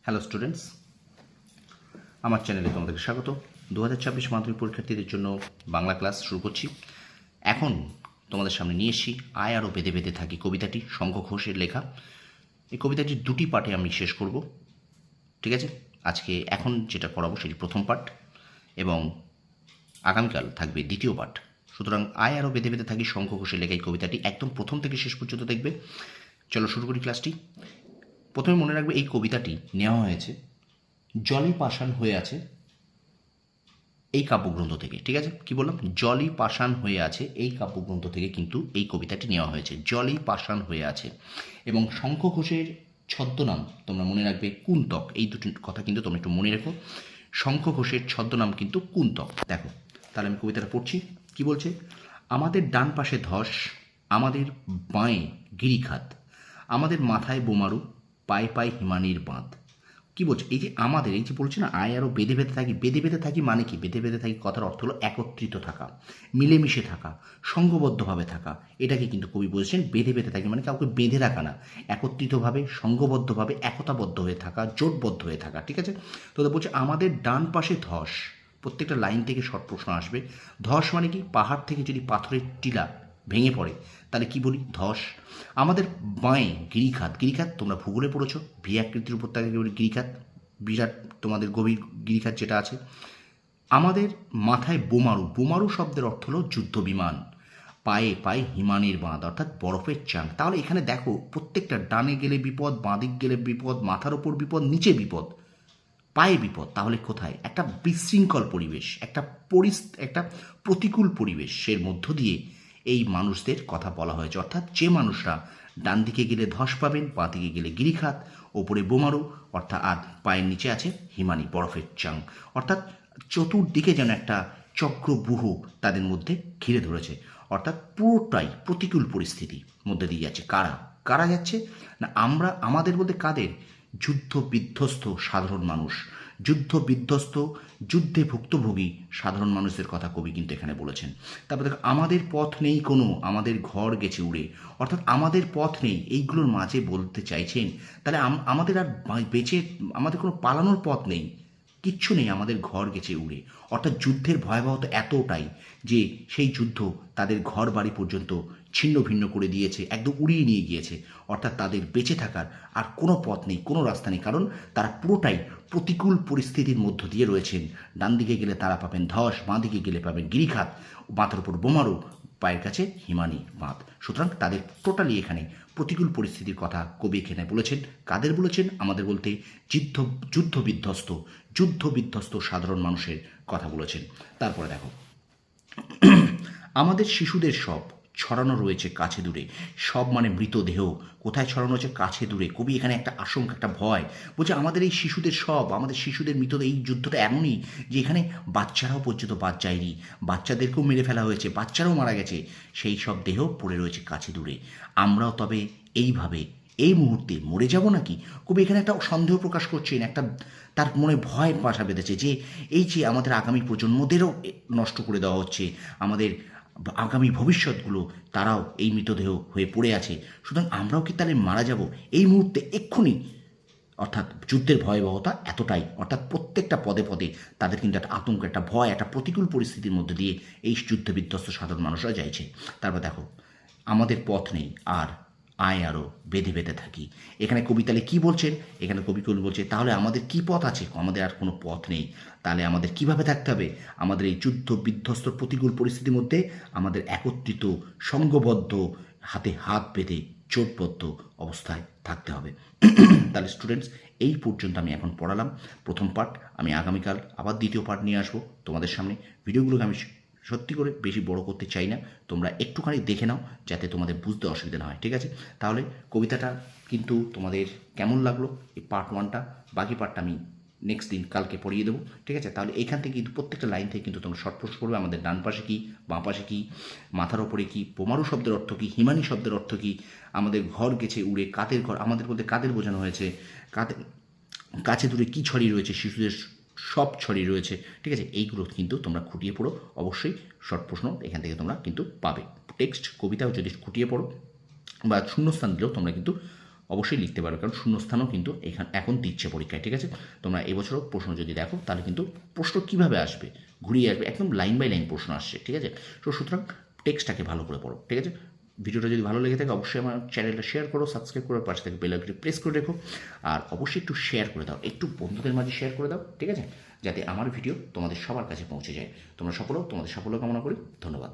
Hello students, আমার চ্যানেলে তোমাদেরকে স্বাগত। 2024 মাধ্যমিক পরীক্ষার্থীদের জন্য বাংলা ক্লাস শুরু করছি। এখন তোমাদের সামনে নিয়ে এসেছি আয় আরও বেঁধে বেঁধে থাকি কবিতাটি, শঙ্খ ঘোষের লেখা। এই কবিতাটির দুটি পার্টে আমি শেষ করব, ঠিক আছে? আজকে এখন যেটা করাবো সেটি প্রথম পার্ট এবং আগামীকাল থাকবে দ্বিতীয় পার্ট। সুতরাং আয় আরও বেঁধে বেঁধে থাকি শঙ্খ ঘোষের লেখা এই কবিতাটি একদম প্রথম থেকে শেষ পর্যন্ত দেখবে। চলো শুরু করি ক্লাসটি। প্রথমে মনে রাখবে এই কবিতাটি নেওয়া হয়েছে জলে পাষাণ হয়ে আছে এই কাব্যগ্রন্থ থেকে, ঠিক আছে? কি বললাম? জলই পাষাণ হয়ে আছে এই কাব্যগ্রন্থ থেকে কিন্তু এই কবিতাটি নেওয়া হয়েছে, জলই পাষাণ হয়ে আছে। এবং শঙ্খ ঘোষের ছদ্মনাম তোমরা মনে রাখবে কুন্তক। এই দুটি কথা কিন্তু তোমরা একটু মনে রেখো। শঙ্খ ঘোষের ছদ্মনাম কিন্তু কুন্তক। দেখো তাহলে আমি কবিতাটা পড়ছি। কি বলছে? আমাদের ডান পাশে ধস, আমাদের বাঁয়ে গিরিখাত, আমাদের মাথায় বোমারু, পায়ে পায়ে হিমানির বাঁধ। কি বলছে? এই যে আমাদের, এই যে বলছে না আয় আরও বেঁধে বেঁধে থাকি, বেঁধে বেঁধে থাকি মানে কি? বেঁধে বেঁধে থাকি কথার অর্থ হলো একত্রিত থাকা, মিলেমিশে থাকা, সংঘবদ্ধভাবে থাকা। এটাকে কিন্তু কবি বলছেন বেঁধে বেঁধে থাকি, মানে কাউকে বেঁধে রাখা না, একত্রিতভাবে, সংঘবদ্ধভাবে, একতাবদ্ধ হয়ে থাকা, জোটবদ্ধ হয়ে থাকা, ঠিক আছে? তো বলছে আমাদের ডান পাশে ধস, প্রত্যেকটা লাইন থেকে শর্ট প্রশ্ন আসবে। ধস মানে কি? পাহাড় থেকে যদি পাথরের টিলা ভেঙে পড়ে তাহলে কি বলি? ধস। আমাদের বাঁয়ে গিরিখাত, গিরিখাত তোমরা ভূগোলে পড়েছো, ভি আকৃতির উপত্যকাকে বলি গিরিখাত, বিরাট তোমাদের গভীর গিরিখাত যেটা আছে। আমাদের মাথায় বোমারু, বোমারু শব্দের অর্থ হলো যুদ্ধ বিমান। পায়ে পায়ে হিমানির বাঁধ অর্থাৎ বরফের চাং। তাহলে এখানে দেখো প্রত্যেকটা, ডানে গেলে বিপদ, বাঁদিক গেলে বিপদ, মাথার ওপর বিপদ, নিচে বিপদ, পায়ে বিপদ। তাহলে কোথায়? একটা বিশৃঙ্খল পরিবেশ, একটা প্রতিকূল পরিবেশের মধ্য দিয়ে এই মানুষদের কথা বলা হয়েছে। অর্থাৎ যে মানুষরা ডান দিকে গেলে ধস পাবেন, বাঁ দিকে গেলে গিরিখাত, ওপরে বোমারু, অর্থাৎ আর পায়ের নিচে আছে হিমানি, বরফের চাং। অর্থাৎ চতুর্দিকে যেন একটা চক্রব্যূহ তাদের মধ্যে ঘিরে ধরেছে। অর্থাৎ পুরোটাই প্রতিকূল পরিস্থিতির মধ্যে দিয়ে যাচ্ছে। কারা কারা যাচ্ছে না? আমরা, আমাদের বলতে কাদের? যুদ্ধ বিধ্বস্ত সাধারণ মানুষ, যুদ্ধ বিধ্বস্ত, যুদ্ধে ভুক্তভোগী সাধারণ মানুষদের কথা কবি কিন্তু এখানে বলেছেন। তারপর দেখো আমাদের পথ নেই কোনো, আমাদের ঘর গেছে উড়ে। অর্থাৎ আমাদের পথ নেই, এইগুলোর মাঝে বলতে চাইছেন তাহলে আমাদের আর বেঁচে, আমাদের কোনো পালানোর পথ নেই, কিচ্ছু নেই, আমাদের ঘর গেছে উড়ে। অর্থাৎ যুদ্ধের ভয়াবহতা এতটাই যে সেই যুদ্ধ তাদের ঘর বাড়ি পর্যন্ত ছিন্ন ভিন্ন করে দিয়েছে, একদম উড়িয়ে নিয়ে গিয়েছে। অর্থাৎ তাদের বেঁচে থাকার আর কোনো পথ নেই, কোনো রাস্তা নেই, কারণ তারা পুরোটাই প্রতিকূল পরিস্থিতির মধ্য দিয়ে রয়েছেন। ডান দিকে গেলে তারা পাবেন ধস, বাঁ দিকে গেলে পাবেন গিরিখাত, মাথার উপর বোমারু, পায়ের কাছে হিমানি বাঁধ। সুতরাং তাদের টোটালি এখানে প্রতিকূল পরিস্থিতির কথা কবি এখানে বলেছেন। কাদের বলেছেন? আমাদের বলতে যুদ্ধ বিধ্বস্ত সাধারণ মানুষের কথা বলেছেন। তারপরে দেখো আমাদের শিশুদের সব ছড়ানো রয়েছে কাছে দূরে। সব মানে মৃতদেহ। কোথায় ছড়ানো রয়েছে? কাছে দূরে। কবি এখানে একটা আশঙ্কা, একটা ভয় বলছে আমাদের এই শিশুদের সব, আমাদের শিশুদের মৃতদেহ। এই যুদ্ধটা এমনই যে এখানে বাচ্চারাও পর্যন্ত বাদ যায়নি, বাচ্চাদেরকেও মেরে ফেলা হয়েছে, বাচ্চারাও মারা গেছে, সেই সব দেহ পড়ে রয়েছে কাছে দূরে। আমরাও তবে এইভাবে এই মুহূর্তে মরে যাব নাকি? কবি এখানে একটা সন্দেহ প্রকাশ করছেন, একটা তার মনে ভয় বাসা বেঁধেছে যে এই যে আমাদের আগামী প্রজন্মদেরও নষ্ট করে দেওয়া হচ্ছে, আমাদের আগামী ভবিষ্যৎগুলো তারাও এই মৃতদেহ হয়ে পড়ে আছে, সুতরাং আমরাও কি তাহলে মারা যাব এই মুহূর্তে, এক্ষুনি? অর্থাৎ যুদ্ধের ভয়াবহতা এতটাই, অর্থাৎ প্রত্যেকটা পদে পদে তাদের কিন্তু একটা আতঙ্ক, একটা ভয়, একটা প্রতিকূল পরিস্থিতির মধ্যে দিয়ে এই যুদ্ধ বিধ্বস্ত সাধারণ মানুষরা যাইছে। তারপর দেখো আমাদের পথ নেই আর আয় আরও বেঁধে বেঁধে থাকি। এখানে কবি তাহলে কী বলছেন? এখানে কবি বলছে তাহলে আমাদের কি পথ আছে? আমাদের আর কোনো পথ নেই। তাহলে আমাদের কিভাবে থাকতে হবে? আমাদের এই যুদ্ধ বিধ্বস্ত প্রতিকূল পরিস্থিতির মধ্যে আমাদের একত্রিত, সংঘবদ্ধ, হাতে হাত বেঁধে জোটবদ্ধ অবস্থায় থাকতে হবে। তাহলে স্টুডেন্টস, এই পর্যন্ত আমি এখন পড়ালাম প্রথম পার্ট। আমি আগামীকাল আবার দ্বিতীয় পার্ট নিয়ে আসবো তোমাদের সামনে। ভিডিওগুলোকে আমি সত্যি করে বেশি বড় করতে চাই না, তোমরা একটুখানি দেখে নাও যাতে তোমাদের বুঝতে অসুবিধা না হয়, ঠিক আছে? তাহলে কবিতাটা কিন্তু তোমাদের কেমন লাগলো এই পার্ট ওয়ানটা, বাকি পার্টটা আমি নেক্সট দিন কালকে পড়িয়ে দেবো, ঠিক আছে? তাহলে এইখান থেকে কিন্তু প্রত্যেকটা লাইন থেকে কিন্তু তোমরা শর্ট প্রশ্ন করবে। আমাদের ডান পাশে কী, বাঁ পাশে কী, মাথার ওপরে কী, বোমারু শব্দের অর্থ কী, হিমানি শব্দের অর্থ কী, আমাদের ঘর গেছে উড়ে, কাদের ঘর, আমাদের বলতে কাদের বোঝানো হয়েছে, কাদের কাছে দূরে কী ছড়িয়ে রয়েছে, শিশুদের সব ছড়িয়ে রয়েছে, ঠিক আছে? এইগুলো কিন্তু তোমরা খুঁটিয়ে পড়ো, অবশ্যই শর্ট প্রশ্ন এখান থেকে তোমরা কিন্তু পাবে। টেক্সট কবিতাও যদি খুঁটিয়ে পড়ো বা শূন্যস্থান দিলেও তোমরা কিন্তু অবশ্যই লিখতে পারবে, কারণ শূন্যস্থানও কিন্তু এখন দিচ্ছে পরীক্ষায়, ঠিক আছে? তোমরা এবছরও প্রশ্ন যদি দেখো তাহলে কিন্তু প্রশ্ন কীভাবে আসবে, ঘুরিয়ে আসবে, একদম লাইন বাই লাইন প্রশ্ন আসছে, ঠিক আছে? তো সুতরাং টেক্সটটাকে ভালো করে পড়ো, ঠিক আছে? ভিডিওটা যদি ভালো লেগে থাকে অবশ্যই আমার চ্যানেলটা শেয়ার করো, সাবস্ক্রাইব করো, পাশে থেকে বেল আইকনটি প্রেস করে রেখো, আর অবশ্যই একটু শেয়ার করে দাও, একটু বন্ধুদের মাঝে শেয়ার করে দাও, ঠিক আছে? যাতে আমার ভিডিও তোমাদের সবার কাছে পৌঁছে যায়। তোমাদের সাফল্য কামনা করি। ধন্যবাদ।